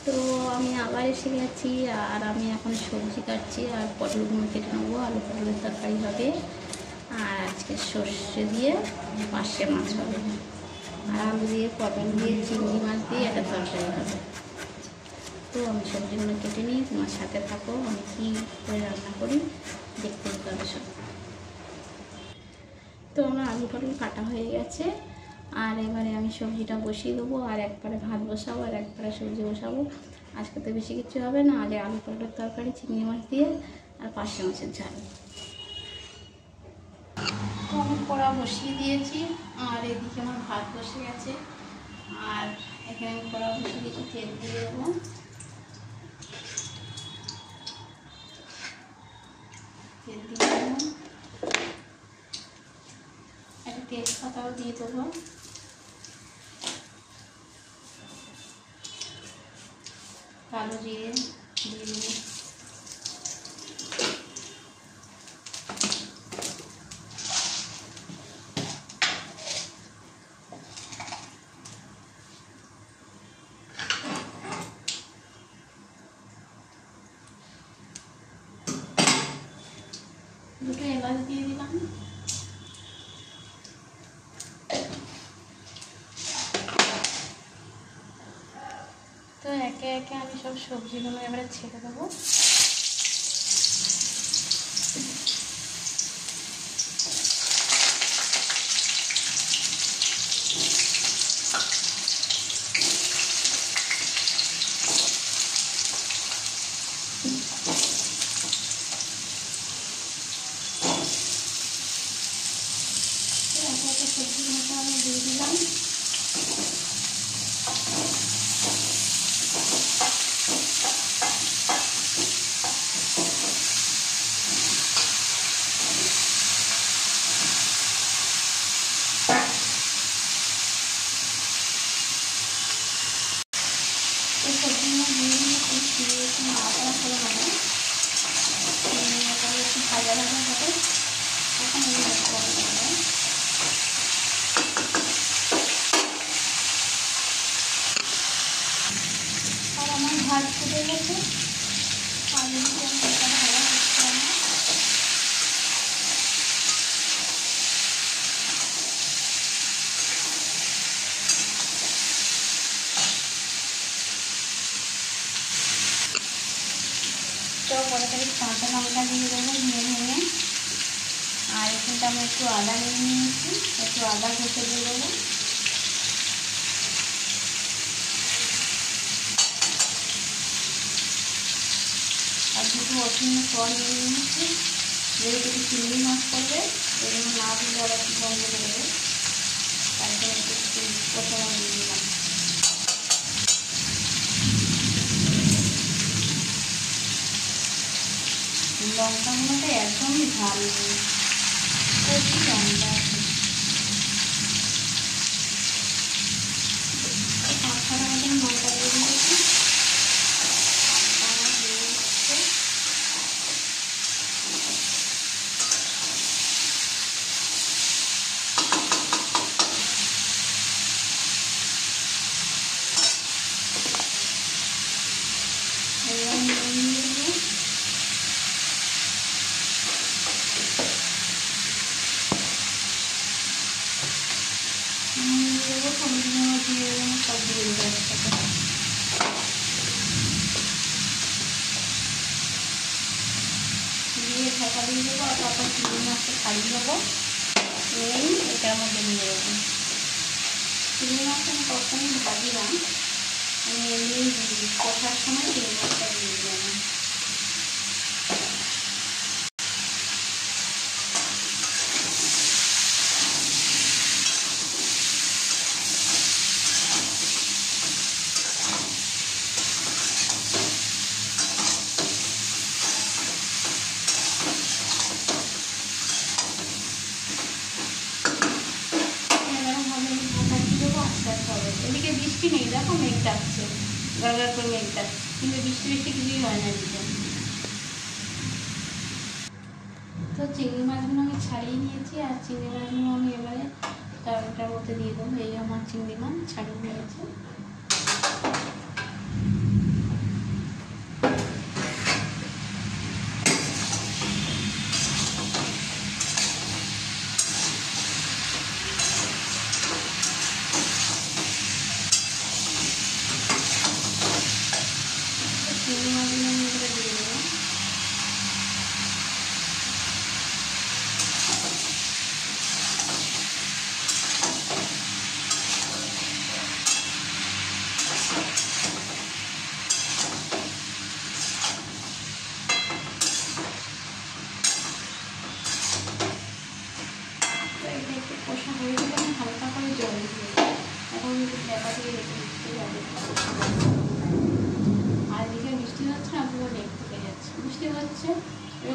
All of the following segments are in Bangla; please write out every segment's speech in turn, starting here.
তো আমি আবার এসে গেছি, আর আমি এখন সবজি কাটছি আর পটলগুলো কেটে নেবো। আলু পটলের তরকারি হবে, আর আজকে সর্ষে দিয়ে পার্শে মাছ হবে, আর আলু দিয়ে পটল দিয়ে চিংড়ি মাছ দিয়ে একটা তরকারি হবে। তো আমি সবজিগুলো কেটে নিই, তোমার সাথে থাকো, আমি কী করে রান্না করি দেখতে পাবে সব। তো আমার আলু পটল কাটা হয়ে গেছে, আর এবারে আমি সবজিটা বসিয়ে দেবো, আর একবারে ভাত বসাবো আর একবারে সবজি বসাবো। আজকে তো বেশি কিছু হবে না, আজ আলু পটলের তরকারি চিংড়ি মাছ দিয়ে আর পার্শে মাছের ঝাল। তো আমি কড়া বসিয়ে দিয়েছি, আর এদিকে আমার ভাত বসে গেছে, আর এখানে আমি কড়া বসিয়ে দিয়েছি, তেল দিয়ে দেবো। তেল দিয়ে দেবো, একটা তেজপাতাও দিয়ে দেবো, কালো জিরে দিয়ে দেবো, দুটো এলাচ দিয়ে দিলাম। তো একে একে আমি সব সবজিগুলো এবারে ছেড়ে দেবো। একে একে সবজিগুলোকে আমি দিয়ে দিলাম। এই সবজিগুলো দিয়ে একটু নাড়াচাড়া করে নেবো, একটু ভাজা ভাজা হবে, তখন আমি মশলাটা দেবো। আর আমার ভাত ফুটে গেছে, আর এদিকে মশলাটা ভাজা হচ্ছে আমার। তো কড়াতে কাঁচা লঙ্কা দিয়ে দেবো ভেঙে ভেঙে, আর এখানটা আমি একটু আদা নিয়ে নিয়েছি, একটু আদা ঘষে দিয়ে দেবো। আর দুটো রসুন ফল নিয়ে নিয়েছি, যেহেতু একটু চিংড়ি মাছ করবে এই জন্য না দিলে আবার একটু বন্ধ করে দেবে, তারপরে একটু প্রথমে দিয়ে দিলাম। লঙ্কাগুলোতে একদমই ঝাল নেই, প্রচুর লঙ্কা আছে, 5-6টা মতন লঙ্কা দিয়ে দিয়েছি। সব দিয়ে দেবো একসাথে। দিয়ে ঢাকা দিয়ে দেবো, আর তারপর চিংড়ি মাছটা ছাড়িয়ে দেবো, এই এটার মধ্যে নিয়ে দেবো। চিংড়ি মাছটা আমি কখনই ভাজি না, আমি এমনি কষার সময় চিংড়ি মাছটা দিয়ে দিই আমি। এদিকে বৃষ্টি নেই, দেখো মেঘ ডাকছে, গড়গড় করে মেঘ ডাকছে, কিন্তু বৃষ্টি কিছুই হয় না এদিকে। তো চিংড়ি মাছগুলো আমি ছাড়িয়ে নিয়েছি, আর চিংড়ি মাছগুলো আমি এবারে তরকারিটার মধ্যে দিয়ে দেবো। এই আমার চিংড়ি মাছ ছাড়িয়ে নিয়েছি।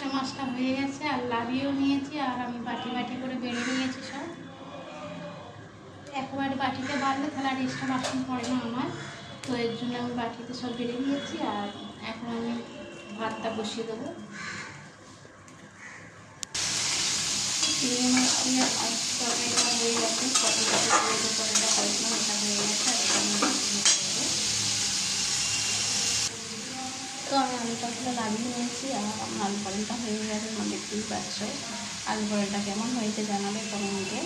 পার্শে মাছটা হয়ে গেছে, আর লাভিয়েও নিয়েছি, আর আমি বাটি বাটি করে বেড়ে নিয়েছি সব। একবারে বাটিতে বাড়লে তাহলে আর এক্সট্রা বাসন পড়ে না আমার, তো এর জন্য আমি বাটিতে সব বেড়ে নিয়েছি। আর এখন আমি ভাতটা বসিয়ে দেবো। চিংড়ি মাছ দিয়ে তরকারিটা হয়ে গেছে, তরকারিটা হয়ে গেছে, এটা হয়ে গেছে। তো আমি আলু পরোটা লাগিয়ে নিয়েছি, আর আমার আলু পরোটা হয়ে গেছে, আমার দেখতেই পাচ্ছ। আলু পরোটা কেমন হয়েছে জানাবে কমেন্টে।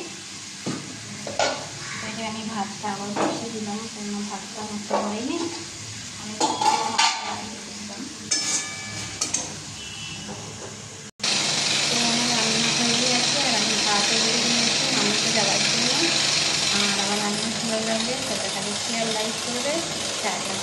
এটাকে আমি ভাতটা আবার বসিয়ে দিলাম, কোনো ভাতটা আমার তো হয়নি, আমি দিলাম। তো আমার রান্না হয়ে গেছে, আর আমি ভাতও বেড়ে নিয়েছি মানুষকে যাওয়ার জন্য। আর আমার রান্না ভালো লাগবে সেটা খালি শেয়ার লাইক করবে। টাটা।